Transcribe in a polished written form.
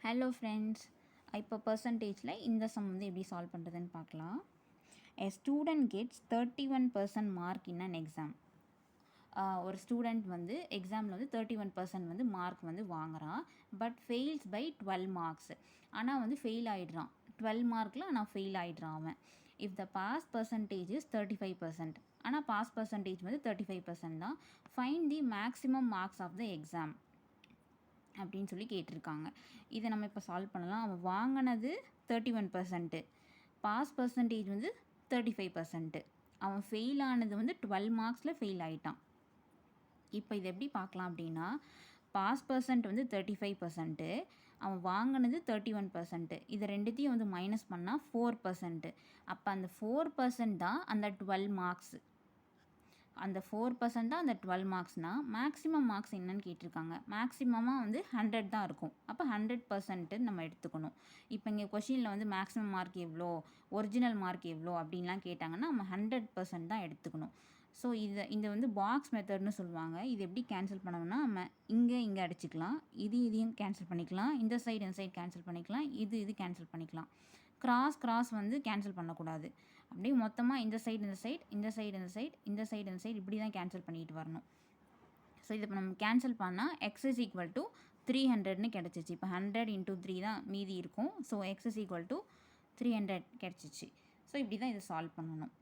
Hello friends, இப்போ பர்சன்டேஜில் இந்த சம் வந்து எப்படி சால்வ் பண்ணுறதுன்னு பார்க்கலாம். A student gets 31% mark in an exam. ஒரு ஸ்டூடெண்ட் வந்து எக்ஸாமில் வந்து 31% வந்து மார்க் வந்து வாங்குகிறான். But fails by 12 marks. ஆனால் வந்து ஃபெயில் ஆகிடுறான். 12 மார்க்கில் ஆனால் ஃபெயில் ஆகிடுறான் அவன். If the pass percentage is 35%. ஆனால் பாஸ் பர்சன்டேஜ் வந்து 35% தான். Find the maximum marks of the exam அப்படின்னு சொல்லி கேட்டிருக்காங்க. இதை நம்ம இப்போ சால்வ் பண்ணலாம். அவன் வாங்கினது 31%, பாஸ் பர்சன்டேஜ் வந்து 35%. அவன் ஃபெயில் ஆனது வந்து 12 மார்க்ஸில் ஃபெயில் ஆகிட்டான். இப்போ இதை எப்படி பார்க்கலாம் அப்படின்னா, பாஸ் பர்சன்ட் வந்து 35%, அவன் வாங்கினது 31%. இதை ரெண்டுத்தையும் வந்து மைனஸ் பண்ணால் 4%. அப்போ அந்த 4% தான் அந்த 12 மார்க்ஸ். அந்த 4% தான் அந்த 12 மார்க்ஸ்னால் மேக்ஸிமம் மார்க்ஸ் என்னன்னு கேட்டிருக்காங்க. மேக்ஸிமமாக வந்து 100 தான் இருக்கும். அப்போ 100% நம்ம எடுத்துக்கணும். இப்போ இங்கே கொஷினில் வந்து மேக்ஸிமம் மார்க் எவ்வளோ, ஒரிஜினல் மார்க் எவ்வளோ அப்படின்லாம் கேட்டாங்கன்னா நம்ம 100% தான் எடுத்துக்கணும். ஸோ இந்த வந்து பாக்ஸ் மெத்தட்னு சொல்லுவாங்க. இது எப்படி கேன்சல் பண்ணணும்னா, நம்ம இங்கே அடிச்சுக்கலாம், இதையும் கேன்சல் பண்ணிக்கலாம், இந்த சைடு கேன்சல் பண்ணிக்கலாம், இது கேன்சல் பண்ணிக்கலாம். கிராஸ் வந்து கேன்சல் பண்ணக்கூடாது. அப்படியே மொத்தமாக இந்த சைடு இப்படி தான் கேன்சல் பண்ணிட்டு வரணும். ஸோ இதை இப்போ நம்ம கேன்சல் பண்ணால் எக்ஸ் இஸ் ஈக்குவல் டு 300ன்னு கிடச்சிச்சு. இப்போ 100 × 3 தான் மீதி இருக்கும். So X is equal to 300 கிடச்சிச்சு. ஸோ இப்படி தான் இதை சால்வ் பண்ணணும்.